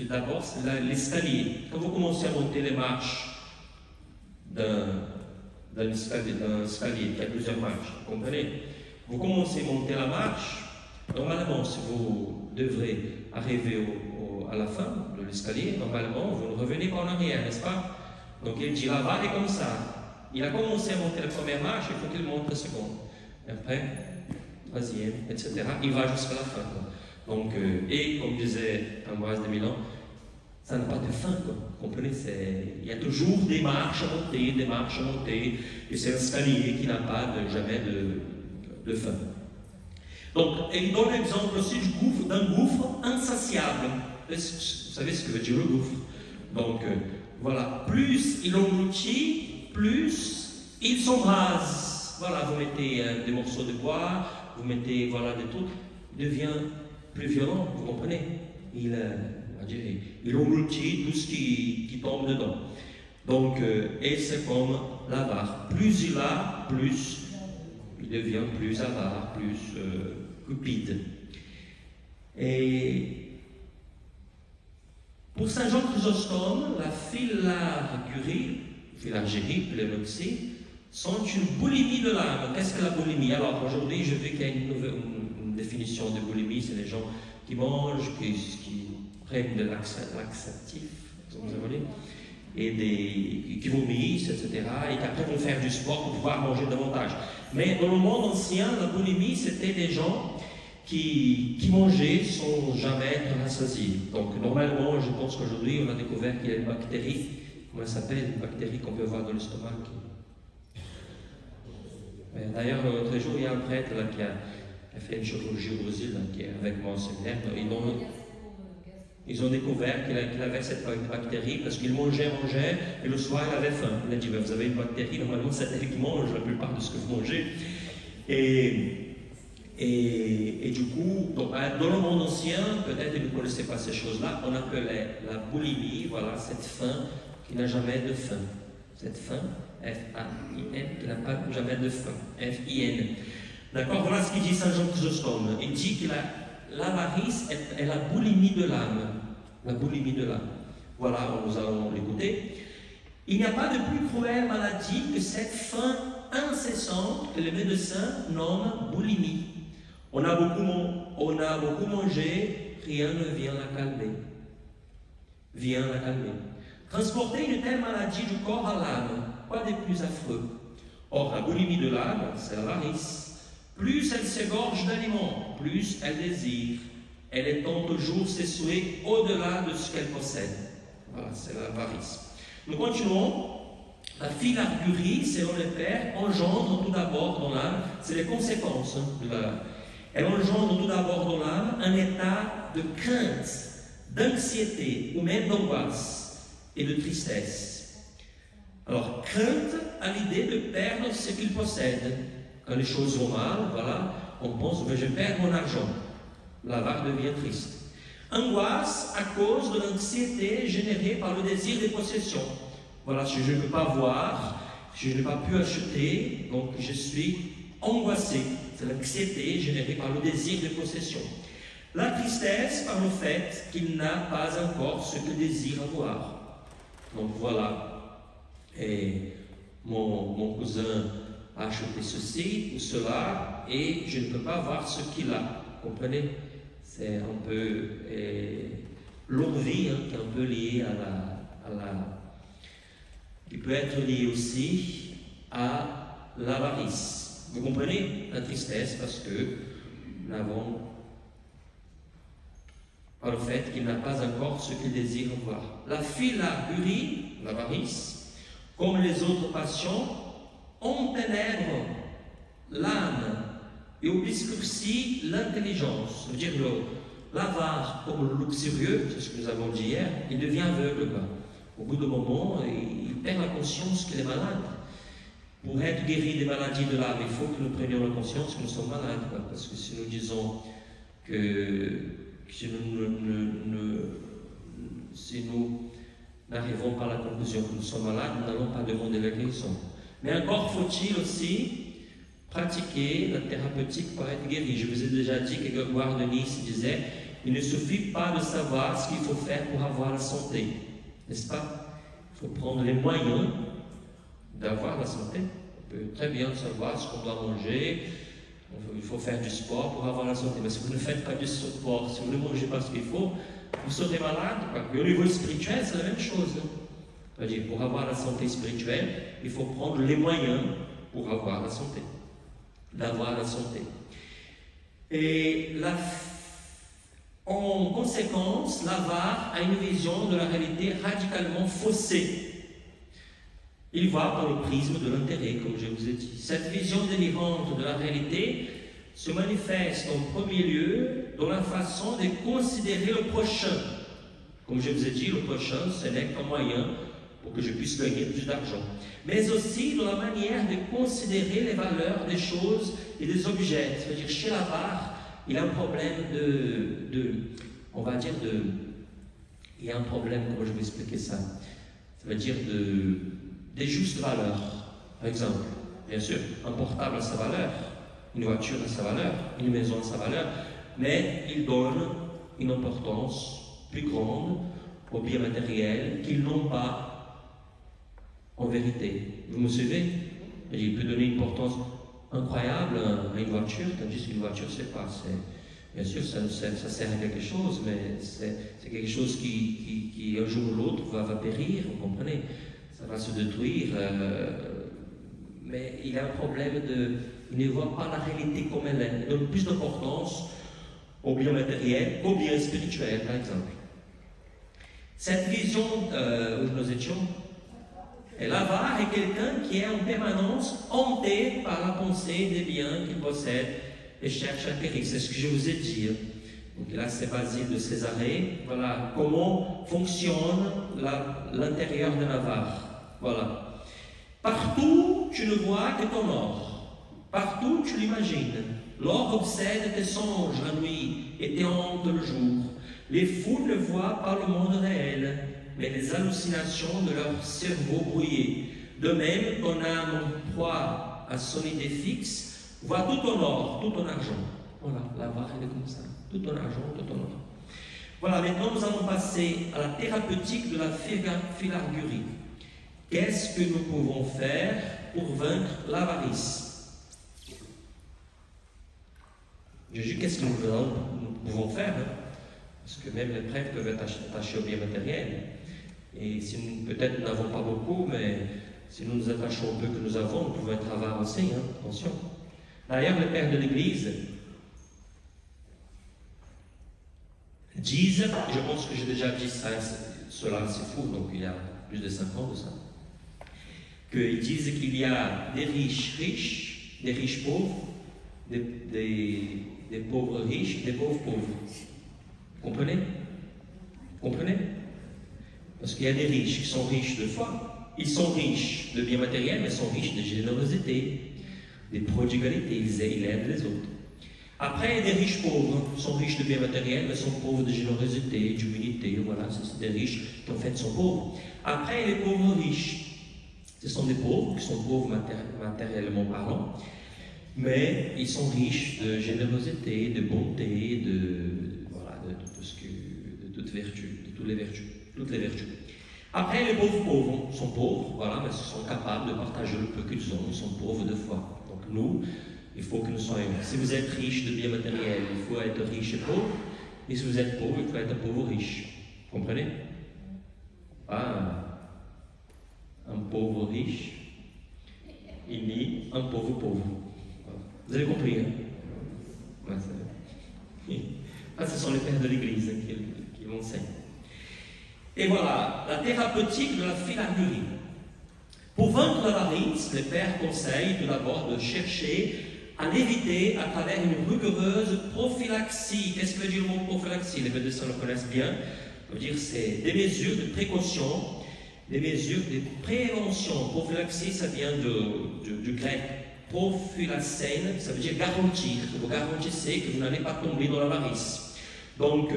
D'abord, l'escalier. Quand vous commencez à monter les marches d'un escalier qui a plusieurs marches, vous comprenez? Vous commencez à monter la marche, normalement, si vous devrez arriver à la fin de l'escalier, normalement, vous ne revenez pas en arrière, n'est-ce pas? Donc il dit, l'avare est comme ça. Il a commencé à monter la première marche, il faut qu'il monte la seconde. Et après, troisième, etc. Il va jusqu'à la fin. Donc, et comme disait Ambroise de Milan, ça n'a pas de fin, quoi. Vous comprenez? Il y a toujours des marches à monter, et c'est un escalier qui n'a pas jamais de fin. Donc, il donne l'exemple aussi d'un gouffre insatiable. Vous savez ce que veut dire le gouffre? Donc, voilà, plus il engloutit, plus il s'embrase. Voilà, vous mettez des morceaux de bois, vous mettez, voilà, des trucs, il devient plus violent, vous comprenez? Il engloutit tout ce qui tombe dedans. Donc, et c'est comme l'avare. Plus il a, plus il devient plus avare, plus cupide. Et pour saint Jean Chrysostome, la philargérie, plénoxie, sont une boulimie de l'âme. Qu'est-ce que la boulimie? Alors aujourd'hui, je veux qu'il y a une définition de boulimie, c'est les gens qui mangent, qui prennent de laxatifs, vous savez, et qui vomissent, etc., et qui après vont faire du sport pour pouvoir manger davantage. Mais dans le monde ancien, la boulimie, c'était des gens qui mangeaient sans jamais être rassasiés. Donc normalement, je pense qu'aujourd'hui, on a découvert qu'il y a une bactérie, comment elle s'appelle, une bactérie qu'on peut voir dans l'estomac. D'ailleurs, l'autre jour, il y a un prêtre là, qui a fait une chirurgie au Brésil, là, qui est avec moi en séminaire. Ils ont découvert qu'il avait cette bactérie parce qu'il mangeait, et le soir il avait faim. Il a dit, vous avez une bactérie, normalement c'est elle qui mange la plupart de ce que vous mangez. Et du coup, donc, dans le monde ancien, peut-être que vous ne connaissez pas ces choses-là, on appelait la boulimie, voilà, cette faim qui n'a jamais de fin. Cette faim, F-A-I-N, qui n'a pas jamais de fin, F-I-N. D'accord, voilà ce qu'il dit saint Jean Chrysostome. Il dit que l'avarice est la boulimie de l'âme. La boulimie de l'âme. Voilà, nous allons l'écouter. Il n'y a pas de plus cruelle maladie que cette faim incessante que les médecins nomment boulimie. On a beaucoup mangé, rien ne vient la calmer. Transporter une telle maladie du corps à l'âme, quoi de plus affreux? Or, la boulimie de l'âme, c'est l'avarice. Plus elle s'égorge d'aliments, plus elle désire. Elle étend toujours ses souhaits au-delà de ce qu'elle possède. Voilà, c'est l'avarice. Nous continuons. La philargurie, selon les pères, engendre tout d'abord dans l'âme, c'est les conséquences de l'âme. Elle engendre tout d'abord dans l'âme un état de crainte, d'anxiété ou même d'angoisse et de tristesse. Alors, crainte à l'idée de perdre ce qu'il possède. Quand les choses vont mal, voilà, on pense que je perds mon argent. L'avare devient triste. Angoisse à cause de l'anxiété générée par le désir des possessions. Voilà, si je ne peux pas voir, si je n'ai pas pu acheter, donc je suis angoissé. C'est l'anxiété générée par le désir des possessions. La tristesse par le fait qu'il n'a pas encore ce qu'il désire avoir. Donc voilà. Et mon cousin a acheté ceci ou cela et je ne peux pas voir ce qu'il a. Vous comprenez? C'est un peu l'envie qui est un peu liée qui peut être liée aussi à l'avarice. Vous comprenez la tristesse parce que nous n'avons par le fait qu'il n'a pas encore ce qu'il désire avoir. La philargurie, l'avarice, comme les autres passions, enténèbre l'âme et obscurcit l'intelligence. Ça veut dire l'avare, comme le luxurieux, c'est ce que nous avons dit hier, il devient aveugle. Au bout d'un moment, il perd la conscience qu'il est malade. Pour être guéri des maladies de l'âme, il faut que nous prenions la conscience que nous sommes malades. Parce que si nous disons que si nous n'arrivons pas à la conclusion que nous sommes malades, nous n'allons pas demander la guérison. Mais encore faut-il aussi pratiquer la thérapeutique pour être guéri. Je vous ai déjà dit que Grégoire de Nice disait il ne suffit pas de savoir ce qu'il faut faire pour avoir la santé, n'est-ce pas? Il faut prendre les moyens d'avoir la santé. On peut très bien savoir ce qu'on doit manger, il faut faire du sport pour avoir la santé. Mais si vous ne faites pas du sport, si vous ne mangez pas ce qu'il faut, vous serez malade. Et au niveau spirituel, c'est la même chose. C'est-à-dire, pour avoir la santé spirituelle, il faut prendre les moyens pour avoir la santé. D'avoir la santé. Et en conséquence, l'avare a une vision de la réalité radicalement faussée. Il voit par le prisme de l'intérêt, comme je vous ai dit. Cette vision délirante de la réalité se manifeste en premier lieu dans la façon de considérer le prochain. Comme je vous ai dit, le prochain, ce n'est qu'un moyen pour que je puisse gagner plus d'argent. Mais aussi dans la manière de considérer les valeurs des choses et des objets. C'est-à-dire, chez l'avare, il y a un problème il y a un problème, comment je vais expliquer ça? Ça veut dire des justes valeurs. Par exemple, bien sûr, un portable a sa valeur, une voiture a sa valeur, une maison a sa valeur, mais il donne une importance plus grande aux biens matériels qu'ils n'ont pas en vérité. Vous me suivez? Il peut donner une importance incroyable à une voiture, tandis qu'une voiture, c'est pas. Bien sûr, ça sert à quelque chose, mais c'est quelque chose qui un jour ou l'autre va périr, vous comprenez? Ça va se détruire. Mais il y a un problème il ne voit pas la réalité comme elle est. Il donne plus d'importance aux biens matériels qu'aux biens spirituels, par exemple. Cette vision où nous étions, et l'avare est quelqu'un qui est en permanence hanté par la pensée des biens qu'il possède et cherche à acquérir. C'est ce que je vous ai dit. Donc là, c'est Basile de Césarée. Voilà comment fonctionne l'intérieur de l'avare. Voilà. Partout, tu ne vois que ton or. Partout, tu l'imagines. L'or obsède tes songes la nuit et tes hantes le jour. Les fous ne voient pas le monde réel, mais les hallucinations de leur cerveau brouillé. De même, ton âme en proie à son idée fixe voit tout ton or, tout ton argent. Voilà, l'avare est comme ça. Tout ton argent, tout ton or. Voilà, maintenant nous allons passer à la thérapeutique de la philargurie. Qu'est-ce que nous pouvons faire pour vaincre l'avarice? Je dis qu'est-ce que nous pouvons faire, parce que même les prêtres peuvent être attachés aux biens matériels. Et si peut-être nous n'avons pas beaucoup, mais si nous nous attachons au peu que nous avons, nous pouvons être avares aussi, attention. D'ailleurs, les pères de l'Église disent, je pense que j'ai déjà dit ça, cela c'est fou, donc il y a plus de 5 ans de ça, qu'ils disent qu'il y a des riches riches, des riches pauvres, des pauvres riches, des pauvres pauvres. Comprenez? Comprenez? Parce qu'il y a des riches qui sont riches de foi, ils sont riches de biens matériels, mais sont riches de générosité, de prodigalité, ils aident les autres. Après, il y a des riches pauvres, sont riches de biens matériels, mais sont pauvres de générosité, d'humilité, voilà, c'est des riches qui en fait sont pauvres. Après, il y a les pauvres riches. Ce sont des pauvres qui sont pauvres matériellement parlant, mais ils sont riches de générosité, de bonté, voilà, de tout ce de toute vertu, de toutes les vertus. Après, les pauvres sont pauvres, voilà, mais ils sont capables de partager le peu qu'ils ont, ils sont pauvres de foi. Donc nous, il faut que nous soyons. Si vous êtes riche de biens matériels, il faut être riche et pauvre. Et si vous êtes pauvre, il faut être pauvre riche. Vous comprenez? Pas un pauvre riche, ni un pauvre pauvre. Vous avez compris, hein? Ce sont les pères de l'Église qui l'enseignent. Et voilà, la thérapeutique de la philargurie. Pour vaincre l'avarice, les pères conseillent tout d'abord de chercher à l'éviter à travers une rigoureuse prophylaxie. Qu'est-ce que veut dire le mot prophylaxie? Les médecins le connaissent bien. Ça veut dire c'est des mesures de précaution, des mesures de prévention. Prophylaxie, ça vient du grec prophylaxène, ça veut dire garantir. Vous garantissez que vous n'allez pas tomber dans l'avarice. Donc,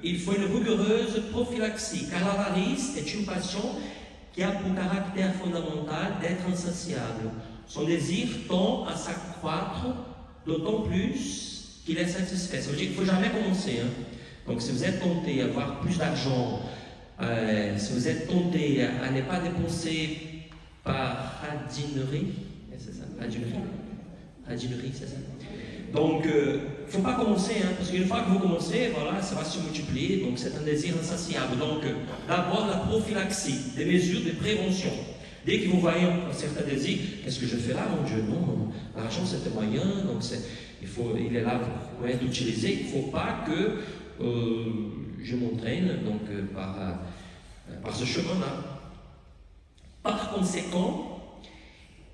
il faut une rigoureuse prophylaxie, car l'avarice est une passion qui a pour caractère fondamental d'être insatiable. Son désir tend à s'accroître, d'autant plus qu'il est satisfait. Ça veut dire qu'il ne faut jamais commencer. Hein. Donc, si vous êtes tenté à avoir plus d'argent, si vous êtes tenté à ne pas dépenser par radinerie, c'est ça, radinerie, c'est ça. Donc, il ne faut pas commencer, hein, parce qu'une fois que vous commencez, voilà, ça va se multiplier, donc c'est un désir insatiable. Donc, d'abord la prophylaxie, des mesures de prévention. Dès que vous voyez un certain désir, qu'est-ce que je fais là, mon Dieu? Non, l'argent c'est un moyen, donc il est là pour être utilisé. Il ne faut pas que je m'entraîne par ce chemin-là. Par conséquent,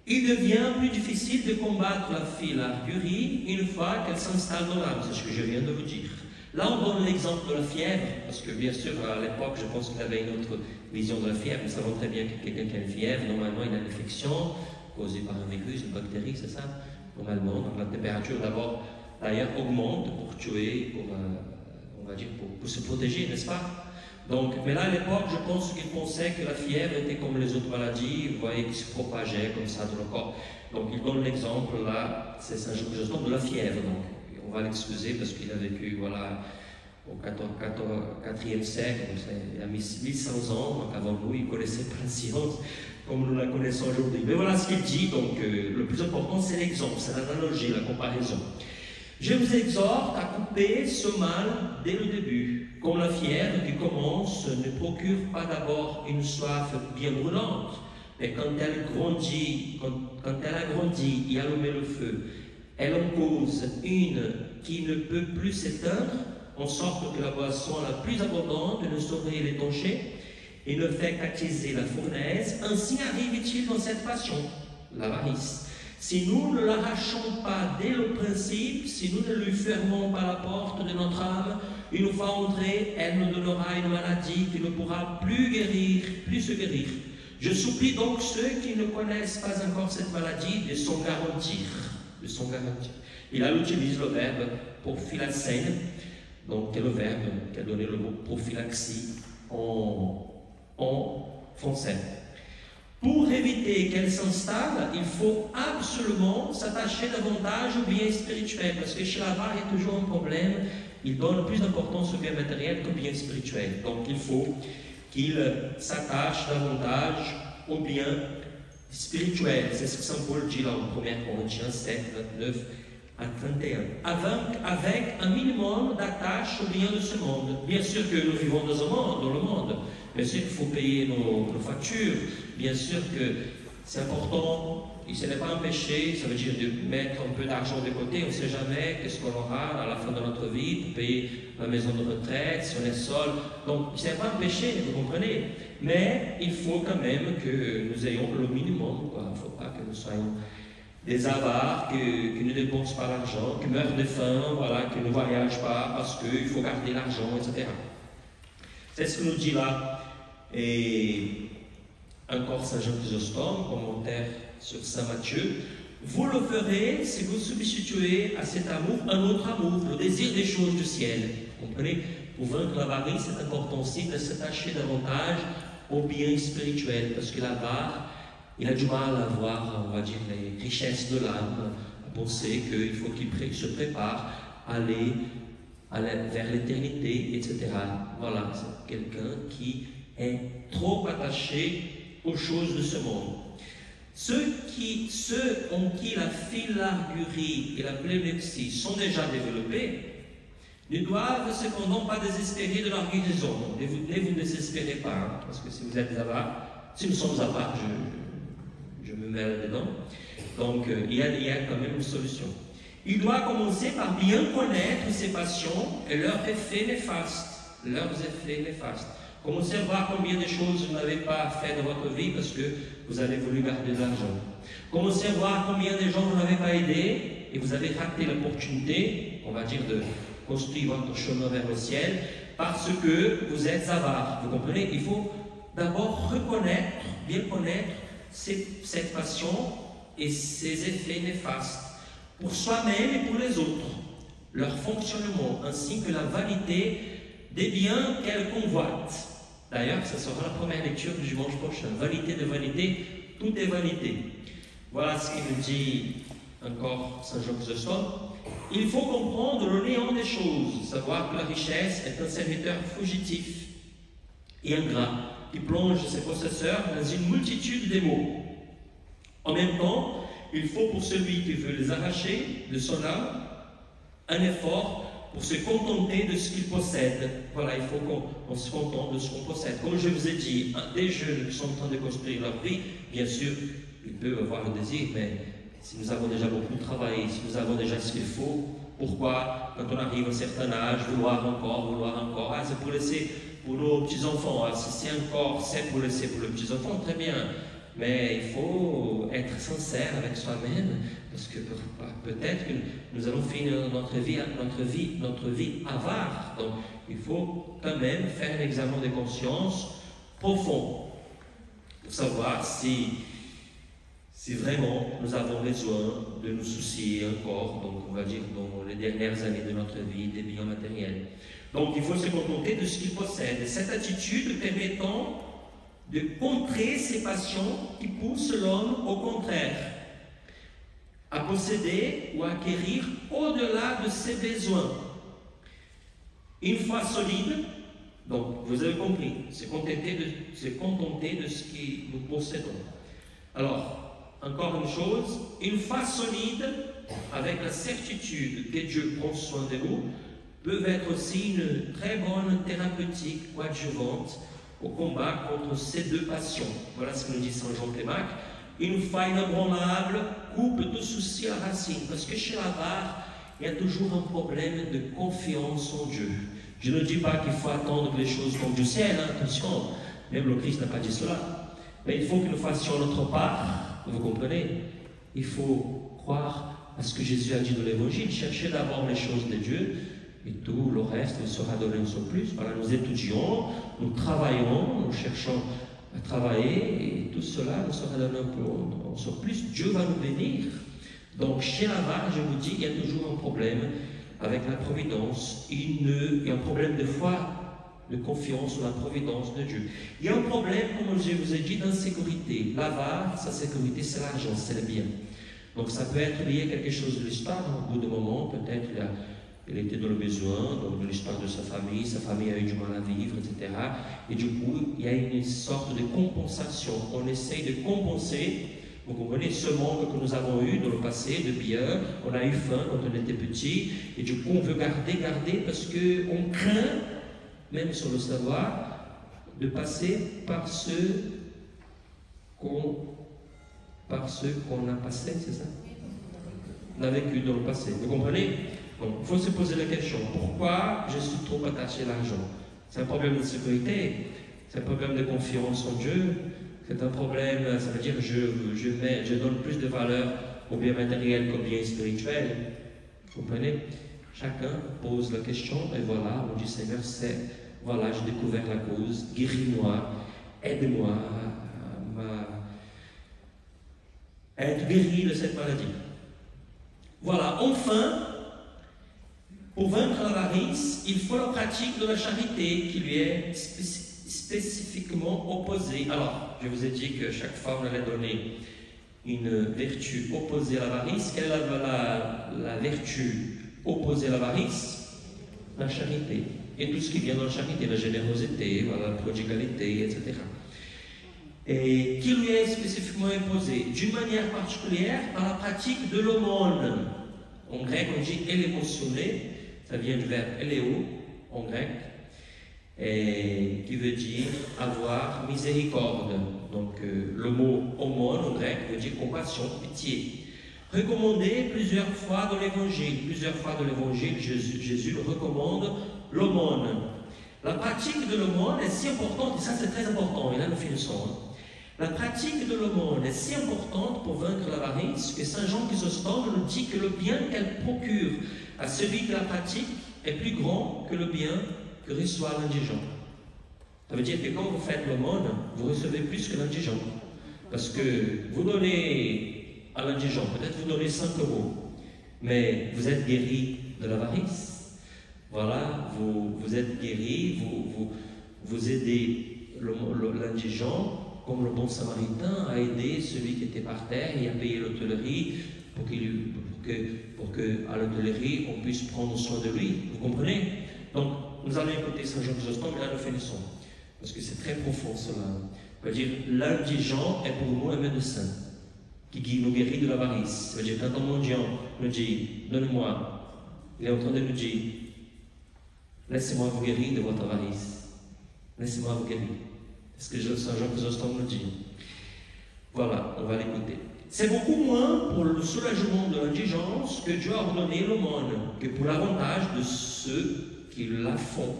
il devient plus difficile de combattre la philargurie une fois qu'elle s'installe dans l'âme. C'est ce que je viens de vous dire. Là, on donne l'exemple de la fièvre, parce que bien sûr, à l'époque, je pense qu'il avait une autre vision de la fièvre. Nous savons très bien que quelqu'un qui a une fièvre, normalement, il a une infection causée par un virus, une bactérie, c'est ça? Normalement, donc la température d'abord, d'ailleurs, augmente pour tuer, on va dire, pour se protéger, n'est-ce pas? Donc, mais là, à l'époque, je pense qu'ils pensaient que la fièvre était comme les autres maladies, vous voyez, qui se propageait comme ça dans le corps. Donc, il donne l'exemple, là, c'est Saint Chrysostome de la fièvre, donc. On va l'excuser parce qu'il a vécu, voilà, au 4e siècle, il a 1100 ans, donc avant nous, il connaissait pas la science comme nous la connaissons aujourd'hui. Mais voilà ce qu'il dit, donc le plus important, c'est l'exemple, c'est l'analogie, la comparaison. Je vous exhorte à couper ce mal dès le début. Comme la fièvre qui commence ne procure pas d'abord une soif bien brûlante, mais quand elle grandit, quand elle a grandi et allumé le feu, elle en cause une qui ne peut plus s'éteindre, en sorte que la boisson la plus abondante ne saurait l'étancher et ne fait qu'attiser la fournaise. Ainsi arrive-t-il dans cette passion, l'avarice. Si nous ne l'arrachons pas dès le principe, si nous ne lui fermons pas la porte de notre âme, une fois entrée, elle nous donnera une maladie qui ne pourra plus se guérir. Je supplie donc ceux qui ne connaissent pas encore cette maladie de s'en garantir. Il utilise le verbe prophylaxène, donc c'est le verbe qui a donné le mot prophylaxie en français. Pour éviter qu'elle s'installe, il faut absolument s'attacher davantage au bien spirituel, parce que chez l'avare, il y a toujours un problème, il donne plus d'importance au bien matériel qu'au bien spirituel. Donc il faut qu'il s'attache davantage au bien spirituel. C'est ce que Saint Paul dit là en 1 Corinthiens 7, 29 à 31. Avec un minimum d'attache au bien de ce monde. Bien sûr que nous vivons dans le monde. Bien sûr qu'il faut payer nos factures. Bien sûr que c'est important. Et ce n'est pas un péché, ça veut dire de mettre un peu d'argent de côté. On ne sait jamais qu'est-ce qu'on aura à la fin de notre vie pour payer la maison de retraite, si on est seul. Donc, ce n'est pas un péché, vous comprenez. Mais il faut quand même que nous ayons le minimum. Il ne faut pas que nous soyons des avares, qui ne dépensent pas l'argent, qui meurent de faim, voilà, qui ne voyagent pas parce qu'il faut garder l'argent, etc. C'est ce que nous dit là. Et Encore Saint Jean Chrysostome, commentaire sur Saint Matthieu. Vous le ferez si vous substituez à cet amour un autre amour, le désir des choses du ciel. Vous comprenez? Pour vaincre l'avarice, c'est important aussi de s'attacher davantage au bien spirituel, parce que l'avare, il a du mal à voir, on va dire, les richesses de l'âme, à penser qu'il faut qu'il se prépare à aller vers l'éternité, etc. Voilà, c'est quelqu'un qui est trop attaché aux choses de ce monde. Ceux en qui la filargurie et la plélepsie sont déjà développés ne doivent cependant pas désespérer de leur guérison. Ne vous désespérez pas, hein, parce que si vous êtes avare, si nous sommes avares, je me mets là-dedans. Donc, il y a quand même une solution. Il doit commencer par bien connaître ses passions et leurs effets néfastes. Commencez à voir combien de choses vous n'avez pas fait dans votre vie parce que vous avez voulu garder de l'argent. Commencez à voir combien de gens vous n'avez pas aidé et vous avez raté l'opportunité, on va dire, de construire votre chemin vers le ciel parce que vous êtes avare. Vous comprenez? Il faut d'abord bien connaître cette passion et ses effets néfastes pour soi-même et pour les autres, leur fonctionnement ainsi que la vanité des biens qu'elle convoite. D'ailleurs, ce sera la première lecture du dimanche prochain. Vanité de vanité, tout est vanité. Voilà ce qu'il nous dit encore Saint Jean Chrysostome. Il faut comprendre le néant des choses, savoir que la richesse est un serviteur fugitif et ingrat qui plonge ses possesseurs dans une multitude de maux. En même temps, il faut pour celui qui veut les arracher de son âme un effort pour se contenter de ce qu'il possède. Voilà, il faut qu'on se contente de ce qu'on possède. Comme je vous ai dit, des jeunes qui sont en train de construire leur vie, bien sûr, ils peuvent avoir le désir, mais si nous avons déjà beaucoup travaillé, si nous avons déjà ce qu'il faut, pourquoi, quand on arrive à un certain âge, vouloir encore, ah, c'est pour laisser pour nos petits-enfants, si c'est pour laisser pour les petits-enfants, très bien. Mais il faut être sincère avec soi-même, parce que peut-être que nous allons finir notre vie avare. Donc, il faut quand même faire un examen de conscience profond pour savoir si vraiment nous avons besoin de nous soucier encore, donc on va dire dans les dernières années de notre vie, des biens matériels. Donc, il faut se contenter de ce qu'il possède. Cette attitude permettant de contrer ces passions qui poussent l'homme au contraire à posséder ou à acquérir au-delà de ses besoins. Une foi solide, donc vous avez compris, se contenter de ce que nous possédons. Alors, encore une chose, une foi solide avec la certitude que Dieu prend soin de nous peut être aussi une très bonne thérapeutique coadjuvante au combat contre ces deux passions. Voilà ce que nous dit Saint Jean Clémaque. Une foi inébranlable coupe tout souci à la racine, parce que chez l'avare, il y a toujours un problème de confiance en Dieu. Je ne dis pas qu'il faut attendre que les choses tombent du ciel, hein, attention, même le Christ n'a pas dit cela. Mais il faut que nous fassions notre part, vous comprenez? Il faut croire à ce que Jésus a dit dans l'Évangile, cherchez d'abord les choses de Dieu, et tout le reste vous sera donné en surplus. Voilà, nous étudions, nous travaillons, nous cherchons à travailler, et tout cela nous sera donné en surplus. Dieu va nous bénir. Donc, chez l'avare, je vous dis, il y a toujours un problème avec la providence. Il y a un problème de foi, de confiance en la providence de Dieu. Il y a un problème, comme je vous ai dit, d'insécurité. L'avare, sa sécurité, c'est l'argent, c'est le bien. Donc, ça peut être lié à quelque chose de l'histoire. Au bout de moment, peut-être, il était dans le besoin, donc de l'histoire de sa famille a eu du mal à vivre, etc. Et du coup, il y a une sorte de compensation. On essaye de compenser, vous comprenez, ce manque que nous avons eu dans le passé de biens. On a eu faim quand on était petit, et du coup, on veut garder, parce qu'on craint, même sur le savoir, de passer par ceux qu'on a passé, c'est ça? On a vécu dans le passé. Vous comprenez? Donc, il faut se poser la question, pourquoi je suis trop attaché à l'argent? C'est un problème de sécurité, c'est un problème de confiance en Dieu, c'est un problème, ça veut dire que je donne plus de valeur au bien matériel qu'au bien spirituel. Vous comprenez? Chacun pose la question, et voilà, on dit Seigneur, voilà, j'ai découvert la cause, guéris-moi, aide-moi à être guéri de cette maladie. Voilà, enfin, pour vaincre l'avarice, il faut la pratique de la charité qui lui est spécifiquement opposée. Alors, je vous ai dit que chaque fois on allait donner une vertu opposée à l'avarice. Quelle est la vertu opposée à l'avarice? La charité. Et tout ce qui vient dans la charité, la générosité, voilà, la prodigalité, etc. Et qui lui est spécifiquement imposée d'une manière particulière par la pratique de l'aumône. En grec, on dit élémotionné, ça vient du verbe éléo, en grec, et qui veut dire avoir miséricorde. Donc le mot aumône en grec veut dire compassion, pitié. Recommandé plusieurs fois dans l'évangile. Plusieurs fois dans l'évangile, Jésus recommande l'aumône. La pratique de l'aumône est si importante, et ça c'est très important, et là nous finissons. La pratique de l'aumône est si importante pour vaincre l'avarice que Saint Jean Chrysostome nous dit que le bien qu'elle procure à celui qui la pratique est plus grand que le bien que reçoit l'indigent. Ça veut dire que quand vous faites l'aumône, vous recevez plus que l'indigent. Parce que vous donnez à l'indigent, peut-être vous donnez 5 €, mais vous êtes guéri de l'avarice. Voilà, vous êtes guéri, vous aidez l'indigent, comme le bon samaritain a aidé celui qui était par terre et a payé l'hôtellerie pour qu'à l'hôtellerie on puisse prendre soin de lui. Vous comprenez? Donc, nous allons écouter Saint Jean Chrysostome et là nous finissons. Parce que c'est très profond cela. Ça veut dire, l'indigent est pour nous un médecin qui nous guérit de l'avarice. Ça veut dire, quand un mendiant nous dit, donne-moi, il est en train de nous dire, laissez-moi vous guérir de votre avarice. Laissez-moi vous guérir. C'est ce que Saint Jean Chrysostome nous dit. Voilà, on va l'écouter. C'est beaucoup moins pour le soulagement de l'indigence que Dieu a ordonné l'aumône que pour l'avantage de ceux qui la font.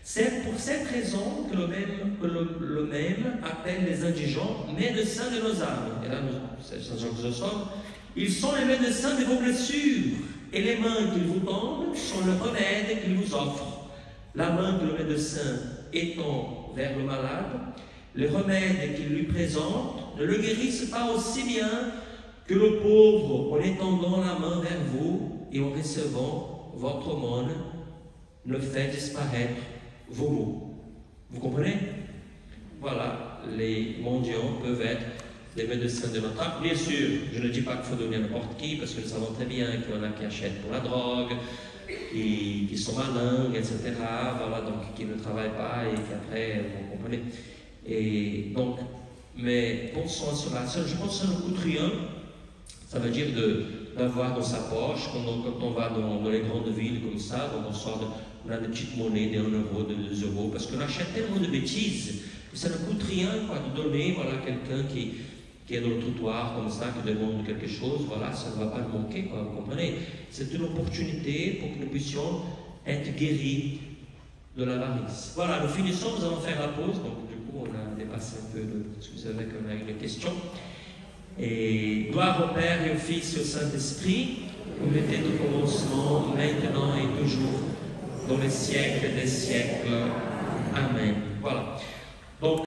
C'est pour cette raison que le même appelle les indigents médecins de nos âmes. Et là, c'est Saint Jean Chrysostome. Ils sont les médecins de vos blessures, et les mains qu'ils vous tendent sont le remède qu'ils vous offrent. La main que le médecin étend vers le malade, les remèdes qu'il lui présente ne le guérissent pas aussi bien que le pauvre en étendant la main vers vous et en recevant votre aumône ne fait disparaître vos maux. Vous comprenez? Voilà, les mendiants peuvent être des médecins de notre âme. Bien sûr, je ne dis pas qu'il faut donner à n'importe qui, parce que nous savons très bien qu'il y en a qui achètent pour la drogue, qui sont malins, etc. Voilà, donc qui ne travaillent pas et qui après, vous comprenez. Et donc, mais pensons à cela. Je pense que ça ne coûte rien. Ça veut dire d'avoir dans sa poche, quand on va dans les grandes villes comme ça, on a des petites monnaies de 1 €, de 2 €, parce qu'on achète tellement de bêtises que ça ne coûte rien quoi, de donner à quelqu'un qui est dans le trottoir comme ça, qui demande quelque chose, voilà, ça ne va pas le manquer, quoi, vous comprenez? C'est une opportunité pour que nous puissions être guéris de l'avarice. Voilà, nous finissons, nous allons faire la pause, donc du coup on a dépassé un peu, parce que vous savez qu'on a eu des questions. Et gloire au Père et au Fils et au Saint-Esprit, comme était au commencement, maintenant et toujours, dans les siècles des siècles. Amen. Voilà. Donc,